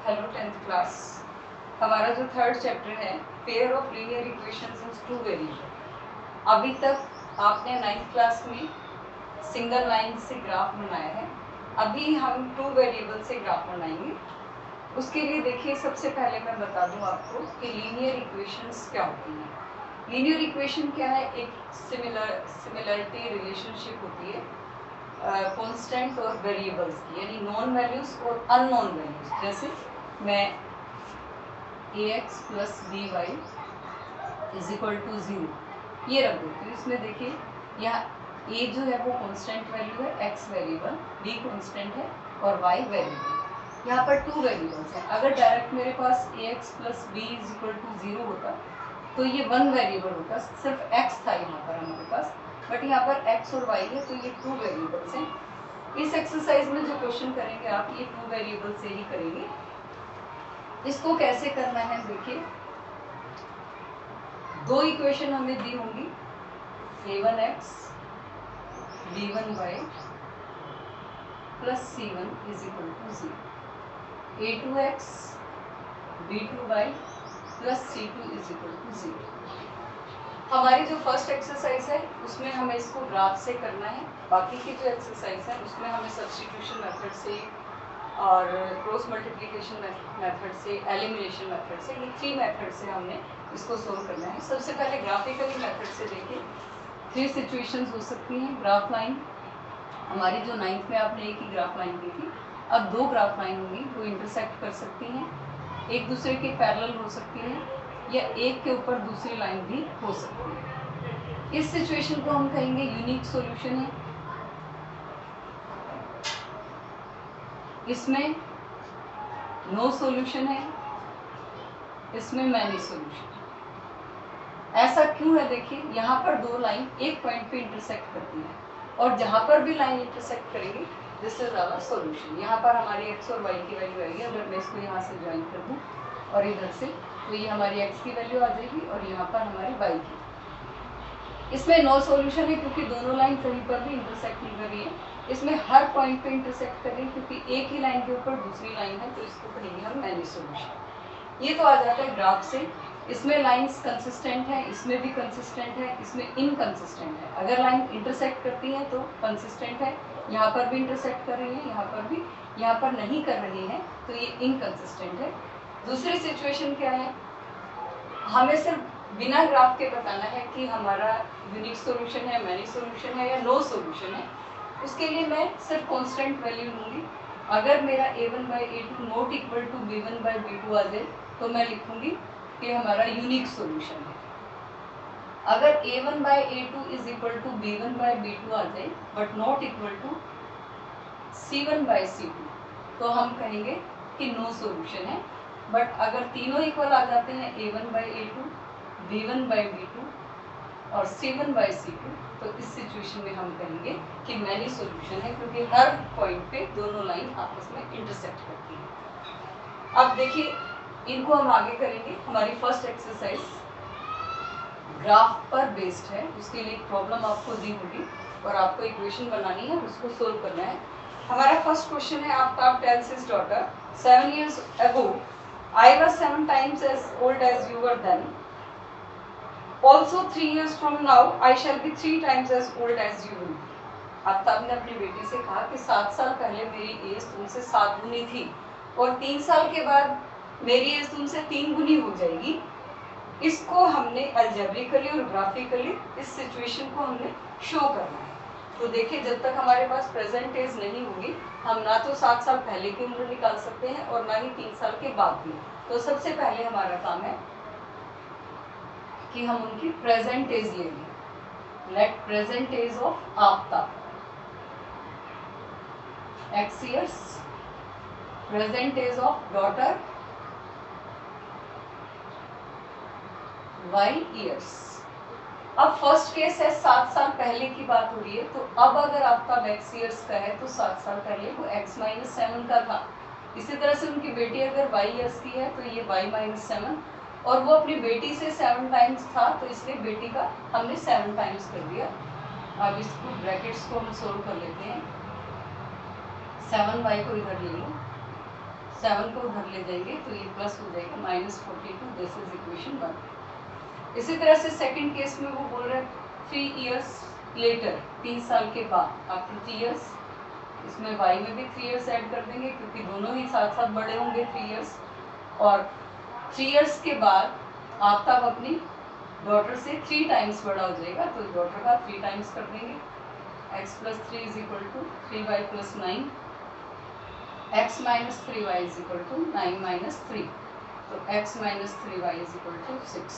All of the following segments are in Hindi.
Hello 10th class. हमारा जो थर्ड चैप्टर है pair of linear equations in two variable. अभी तक आपने 9th क्लास में सिंगल लाइन से ग्राफ बनाया है, अभी हम टू वेरिएबल से ग्राफ बनाएंगे। उसके लिए देखिए, सबसे पहले मैं बता दूं आपको कि लीनियर इक्वेशंस क्या होती हैं। लीनियर इक्वेशन क्या है? एक सिमिलरिटी रिलेशनशिप होती है कांस्टेंट और वेरिएबल्स की, यानी नॉन वैल्यूज और अननोन वैल्यूज। जैसे मैं ax plus B Y is equal to 0 ये रख देती हूँ। इसमें देखिए, यहाँ a जो है वो कांस्टेंट वैल्यू है, x वेरिएबल, b कांस्टेंट है और y वेरिएबल। यहाँ पर टू वेरिएबल्स हैं। अगर डायरेक्ट मेरे पास ax plus B is equal to 0 होता तो ये वन वेरिएबल होता, सिर्फ x था यहाँ पर हमारे पास, बट यहाँ पर x और y है तो ये टू वेरिएबल्स हैं। इस एक्सरसाइज में जो क्वेश्चन करेंगे आप, ये टू वेरिएबल से ही करेंगे। इसको कैसे करना है देखिए, दो इक्वेशन हमें दी होंगी, a1x b1y plus c1 is equal to 0, a2x b2y plus c2 is equal to 0। हमारी जो फर्स्ट एक्सरसाइज है उसमें हमें इसको ग्राफ से करना है। बाकी की जो एक्सरसाइज है उसमें हमें सब्स्टिट्यूशन मेथड से और क्रॉस मल्टीप्लिकेशन मेथड से, एलिमिनेशन मेथड से, ये थ्री मेथड से हमने इसको सोल्व करना है। सबसे पहले ग्राफिकली मेथड से देखिए, थ्री सिचुएशंस हो सकती हैं। ग्राफ लाइन हमारी जो 9th में आपने एक ही ग्राफ लाइन की थी, अब दो ग्राफ लाइन होंगी, वो इंटरसेक्ट कर सकती हैं, एक दूसरे के पैरेलल हो सकती हैं, या एक के ऊपर दूसरी लाइन भी हो सकती है। इस सिचुएशन को हम कहेंगे यूनिक सॉल्यूशन है। इसमें नो सॉल्यूशन है, इसमें मैनी सॉल्यूशन है। ऐसा क्यों है? देखिए, यहाँ पर दो लाइन एक पॉइंट पे इंटरसेक्ट करती है और जहाँ पर भी लाइन इंटरसेक्ट करेगी दिस इज आवर सॉल्यूशन। यहाँ पर हमारी x और y की वैल्यू आएगी। अगर मैं इसको यहाँ से ज्वाइन कर दूँ और इधर से, तो ये हमारी x की वैल्यू आ जाएगी और यहाँ पर हमारी y की। इसमें नो सॉल्यूशन है क्योंकि दोनों लाइन कहीं पर भी इंटरसेक्ट नहीं कर रही है। इसमें हर पॉइंट पे इंटरसेक्ट कर रही है क्योंकि एक ही लाइन के ऊपर दूसरी लाइन है, तो इसको कहेंगे हम मैनी सॉल्यूशन। ये तो आ जाता है ग्राफ से। इसमें लाइंस कंसिस्टेंट है, इसमें भी कंसिस्टेंट है, इसमें इनकंसिस्टेंट है। अगर लाइन इंटरसेक्ट करती है तो कंसिस्टेंट है, यहाँ पर भी इंटरसेक्ट कर रही है, यहाँ पर भी, यहाँ पर नहीं कर रही है तो ये इनकंसिस्टेंट है। दूसरी सिचुएशन क्या है? हमें सिर्फ बिना ग्राफ के बताना है कि हमारा यूनिक सॉल्यूशन है, मैनी सॉल्यूशन है या नो सॉल्यूशन है। उसके लिए मैं सिर्फ कांस्टेंट वैल्यू लूँगी। अगर मेरा a1/a2 not equal to b1/b2 आ जाए तो मैं लिखूँगी कि हमारा यूनिक सॉल्यूशन है। अगर a1/a2 is equal to b1/b2 आ जाए but not equal to c1/c2 तो हम कहेंगे कि नो सॉल्यूशन है। बट अगर तीनों इक्वल आ जाते हैं, a1/a2, b1/b2 और c1/c2, तो इस सिचुएशन में हम कहेंगे कि मैनी सॉल्यूशन है क्योंकि हर पॉइंट पे दोनों लाइन आपस में इंटरसेक्ट करती है। अब देखिए, इनको हम आगे करेंगे। हमारी फर्स्ट एक्सरसाइज ग्राफ पर बेस्ड है, उसके लिए एक प्रॉब्लम आपको दी होगी और आपको इक्वेशन बनानी है, उसको सोल्व करना है। हमारा फर्स्ट क्वेश्चन है, Aftab tales his daughter 7 years ago I was 7 times as old as you were then. Also 3 years from now I shall be 3 times as old as you will be. Aftab ने अपनी बेटी से कहा कि 7 साल पहले मेरी एज तुमसे 7 गुनी थी और 3 साल के बाद मेरी एज तुमसे 3 गुनी हो जाएगी। इसको हमने अलजेब्रिकली और ग्राफिकली इस सिचुएशन को हमने शो करना है। तो देखिए, जब तक हमारे पास प्रेजेंट एज नहीं होगी, हम ना तो 7 साल पहले की उम्र निकाल सकते हैं और ना ही 3 साल के बाद भी। तो सबसे पहले हमारा काम है कि हम उनकी प्रेजेंट एज ले लें। Let present age of Aftab x years, present age of daughter y years। अब फर्स्ट केस है 7 साल पहले की बात हो रही है, तो अब अगर आपका x years का है तो 7 साल पहले वो x-7 का था। इसी तरह से उनकी बेटी अगर y years की है तो ये y-7, और वो अपनी बेटी से 7 टाइम्स था तो इसलिए बेटी का हमने 7 टाइम्स कर दिया। अब इसको ब्रैकेट्स को हम सोल्व कर लेते हैं। 7y को इधर ले लो, 7 को उधर ले जाएंगे तो ये प्लस हो जाएगा -42। This is equation 1। इसी तरह से सेकंड केस में वो बोल रहे हैं 3 years लेटर, 3 साल के बाद, आफ्टर 3 years। इसमें y में भी 3 years ऐड कर देंगे क्योंकि दोनों ही साथ साथ बड़े होंगे 3 years। और 3 years के बाद आफ्ताब अपनी डॉटर से 3 times बड़ा हो जाएगा तो डॉटर का 3 times कर देंगे। x + 3 = 3y + 9, x - 3y = 9 - 3, तो x - 3y = 6।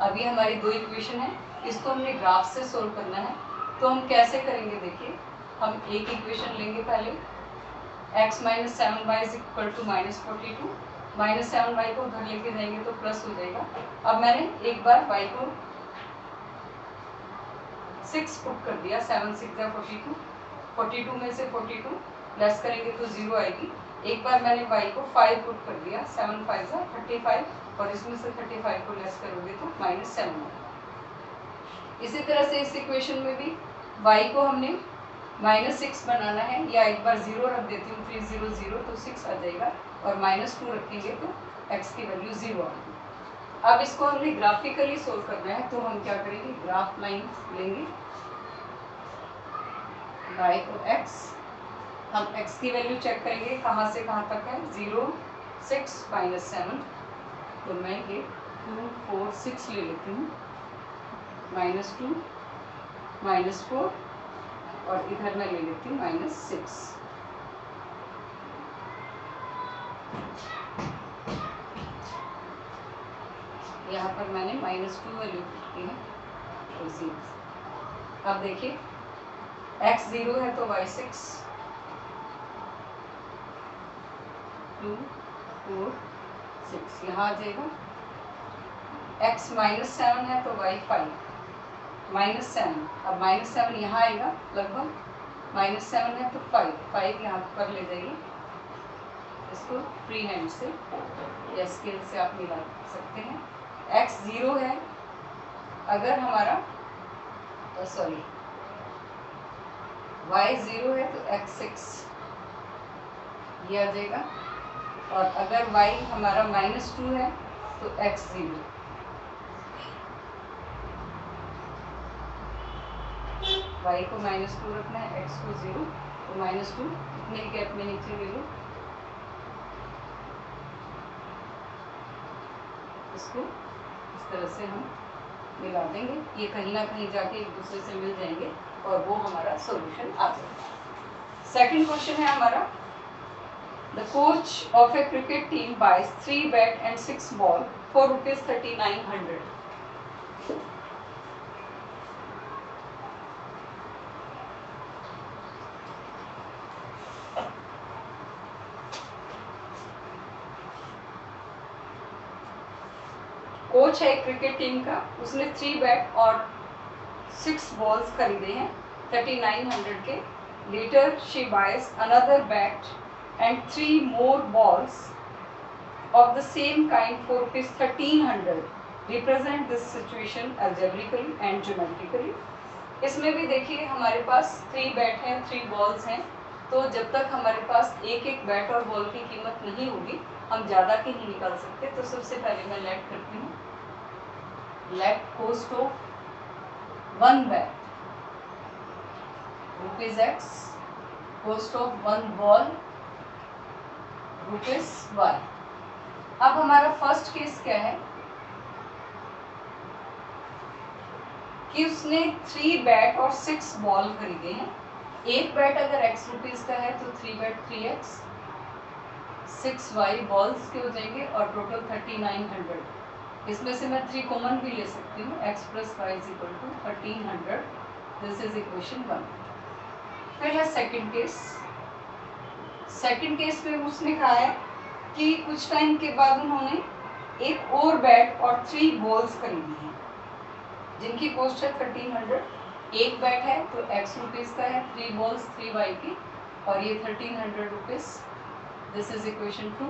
अब ये हमारी दो इक्वेशन है, इसको हमने ग्राफ से सोल्व करना है। तो हम कैसे करेंगे, देखिए हम एक इक्वेशन लेंगे पहले, x - 7y = -42, -7y को उधर लेके जाएंगे तो प्लस हो जाएगा। अब मैंने एक बार y को 6 पुट कर दिया, 7 6 या 42, 42 में से 42 लेस करेंगे तो 0 आएगी। एक बार मैंने y को 5 पुट कर दिया, 7 5 या 35, और इसमें से 35 को लेस करोगे तो -7 होगा। इसी तरह से इस इक्वेशन में भी y को हमने -6 बनाना है, या एक बार 0 रख देती हूँ, 3 0 0 तो 6 आ जाएगा, और -2 रखेंगे तो x की वैल्यू 0 आएगी। अब इसको हमने ग्राफिकली सोल्व करना है, तो हम क्या करेंगे, ग्राफ लाइन लेंगे, y को x, हम x की वैल्यू चेक करेंगे कहाँ से कहाँ तक है, 0 6 -7, तो मैं ये 2 4 6 ले लेती हूँ, -2 -4, और इधर मैं ले लेती हूँ -6। यहाँ पर मैंने -2 वैल्यू की है, तो 0। अब देखिए x 0 है तो y 6, 2 4 6 यहाँ आ जाएगा। x -7 है तो y 5, -7, अब -7 यहाँ आएगा लगभग, -7 है तो 5 यहाँ पर ले जाइए, इसको फ्री हैंड से या स्केल से आप मिला सकते हैं। x 0 है, अगर हमारा सॉरी y 0 है तो x 6 ये आ जाएगा, और अगर y हमारा -2 है तो x 0, y को -2 रखना है, x को 0, तो -2 इतने गैप में नीचे ले लो, इसको इस तरह से हम मिला देंगे, ये कहीं ना कहीं जाके एक दूसरे से मिल जाएंगे और वो हमारा सॉल्यूशन आ जाएगा। सेकंड क्वेश्चन है हमारा, the coach of a cricket team buys 3 bat and 6 ball for ₹3900। Coach है क्रिकेट टीम का, उसने 3 बैट और 6 बॉल्स खरीदे हैं 3900 के। Later she buys another bat and 3 more balls of the same kind for ₹1300. Represent this situation algebraically and geometrically. इसमें भी देखिए हमारे पास 3 बैट हैं, 3 बॉल्स हैं, तो जब तक हमारे पास एक एक बैट और बॉल की कीमत नहीं होगी हम ज़्यादा की नहीं निकाल सकते। तो सबसे पहले मैं लेट करती हूँ, let cost of 1 bat ₹x, cost of 1 ball ₹y। अब हमारा फर्स्ट केस क्या है कि उसने 3 बैट और 6 बॉल खरीदे हैं। एक बैट अगर x रुपीज़ का है तो 3 बैट 3x, 6y बॉल्स के हो जाएंगे और टोटल 3900। इसमें से मैं 3 कॉमन भी ले सकती हूँ, x + y = 1300। This is equation 1। फिर है सेकंड केस। सेकंड केस में उसने कहा है कि कुछ टाइम के बाद उन्होंने एक और बैट और 3 बॉल्स खरीदी हैं जिनकी कॉस्ट है 1300। एक बैट है तो x रुपीज़ का है, 3 बॉल्स 3y की, और ये 1300 रुपीज़। This is equation 2।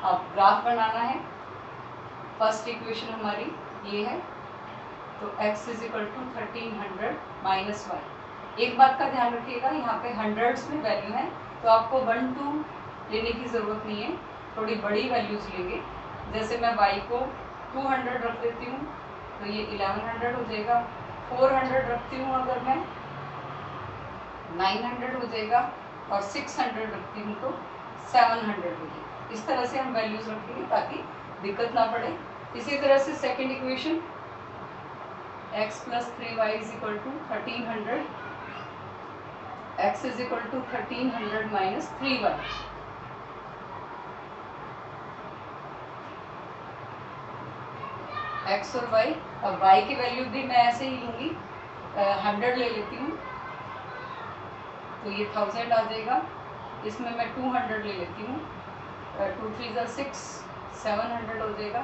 अब ग्राफ बनाना है। फर्स्ट इक्वेशन हमारी ये है, तो x = 1300 - y। एक बात का ध्यान रखिएगा, यहाँ पे हंड्रेड्स में वैल्यू है तो आपको 1 2 लेने की ज़रूरत नहीं है, थोड़ी बड़ी वैल्यूज लेंगे। जैसे मैं y को 200 रख देती हूँ तो ये 1100 हो जाएगा। 400 रखती हूँ अगर मैं 900 हो जाएगा, और 600 रखती हूँ तो 700 हो जाएगा। इस तरह से हम वैल्यूज रखेंगे ताकि दिक्कत ना पड़े। इसी तरह से second equation x + 3y = 1300, x = 1300 - 3y। x और y, अब y की वैल्यू भी मैं ऐसे ही लूँगी, 100 ले लेती हूँ तो ये 1000 आ जाएगा। इसमें मैं 200 ले लेती हूँ, 2 3 = 6, 700 हो जाएगा।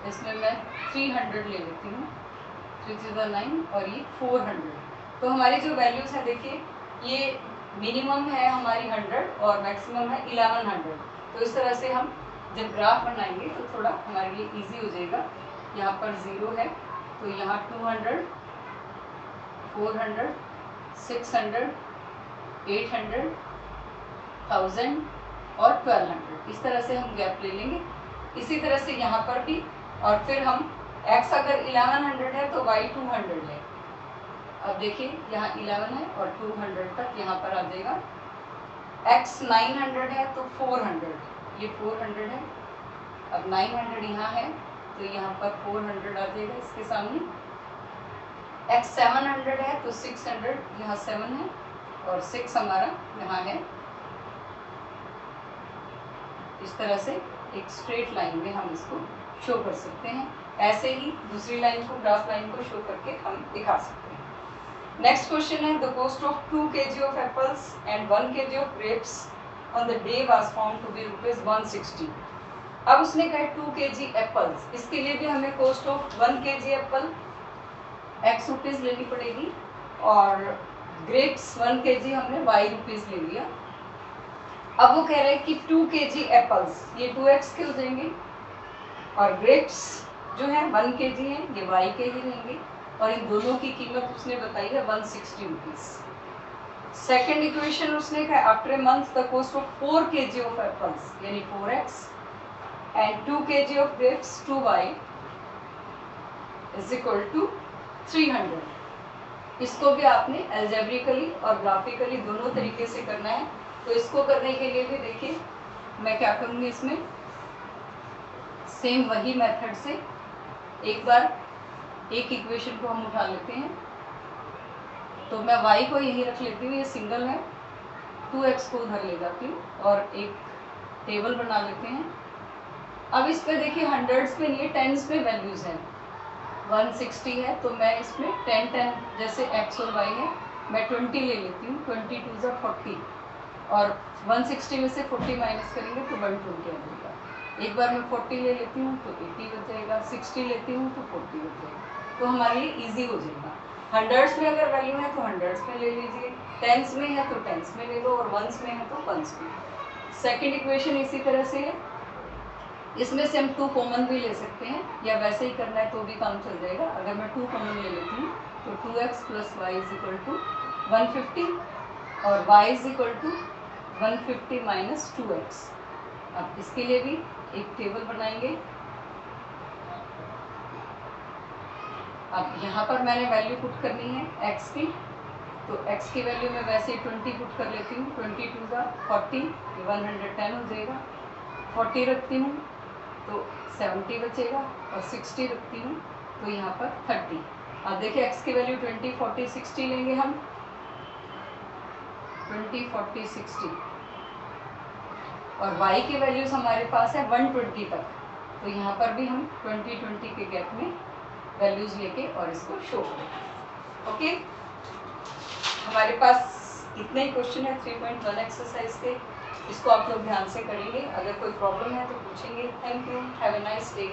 इसमें मैं 300 ले लेती हूँ, 3 3 = 9, और ये 400। तो हमारी जो वैल्यूज़ है देखिए, ये मिनिमम है हमारी 100 और मैक्सिमम है 1100। तो इस तरह से हम जब ग्राफ बनाएंगे तो थोड़ा हमारे लिए इजी हो जाएगा। यहाँ पर 0 है तो यहाँ 200, 400, 600, 800, 1000 और 1200, इस तरह से हम गैप ले लेंगे। इसी तरह से यहाँ पर भी, और फिर हम x अगर 1100 है तो y 200 है। अब देखिए यहाँ 11 है और 200 तक यहाँ पर आ जाएगा। x 900 है तो 400, ये 400 है। अब 900 यहाँ है तो यहाँ पर 400 आ जाएगा इसके सामने। x 700 है तो 600, यहाँ 7 है और 6 हमारा यहाँ है। इस तरह से एक स्ट्रेट लाइन में हम इसको शो कर सकते हैं। ऐसे ही दूसरी लाइन को, ग्राफ लाइन को शो करके हम दिखा सकते हैं। नेक्स्ट क्वेश्चन है, the cost of 2 kg of apples and 1 kg of grapes on the day was found to be ₹160। अब उसने कहा 2 kg एप्पल्स, इसके लिए भी हमें cost of 1 kg Apple x rupees लेनी पड़ेगी, और ग्रेप्स 1 kg हमने y रुपीज़ ले लिया। अब वो कह रहे हैं कि 2 kg एप्पल्स, ये 2x के हो जाएंगे, और ग्रेप्स जो है 1 kg है, ये y के ही रहेंगे, और इन दोनों की कीमत उसने बताई है 160 रुपीज़। सेकेंड इक्वेशन उसने कहा after a month the cost of 4 kg of apples यानी 4x and 2 kg of grapes 2y = 300। इसको भी आपने एल्जेब्रिकली और ग्राफिकली दोनों तरीके से करना है। तो इसको करने के लिए भी देखिए मैं क्या करूँगी, इसमें सेम वही मेथड से एक बार एक इक्वेशन को हम उठा लेते हैं। तो मैं y को यही रख लेती हूँ, ये सिंगल है, 2x को उधर ले जाती हूँ और एक टेबल बना लेते हैं। अब इस पर देखिए हंड्रेड्स में नहीं, टेंस में वैल्यूज़ हैं। 160 है तो मैं इसमें 10 जैसे x और y है, मैं 20 ले लेती हूँ, 20 2 = 40, और 160 में से 40 माइनस करेंगे तो 120 आ जाएगा। एक बार मैं 40 ले लेती हूँ तो 80 बच जाएगा, 60 लेती हूँ तो 40 बच जाएगा। तो हमारे लिए इजी हो जाएगा। हंड्रेड्स में अगर वैल्यू है तो हंड्रेड्स में ले लीजिए, टेंस में है तो टेंस में ले लो, और वंस में है तो वंस में। सेकेंड इक्वेशन इसी तरह से है, इसमें से हम 2 कॉमन भी ले सकते हैं, या वैसे ही करना है तो भी काम चल जाएगा। अगर मैं 2 कॉमन ले लेती हूँ तो 2x + y = 150, और y = 150 - 2x। अब इसके लिए भी एक टेबल बनाएंगे। अब यहाँ पर मैंने वैल्यू पुट करनी है x की, तो x की वैल्यू मैं वैसे ही 20 पुट कर लेती हूँ, 20 2 = 40, 110 हो जाएगा। 40 रखती हूँ तो 70 बचेगा, और 60 रखती हूँ तो यहाँ पर 30। अब देखिए x की वैल्यू 20 40 60 लेंगे हम, 20 40 60, और y की वैल्यूज हमारे पास है 120 तक। तो यहाँ पर भी हम 20 20 के गैप में वैल्यूज लेके और इसको शो करें। ओके, हमारे पास इतने ही क्वेश्चन है 3.1 एक्सरसाइज के। इसको आप लोग ध्यान से करेंगे, अगर कोई प्रॉब्लम है तो पूछेंगे। Thank you, have a nice day.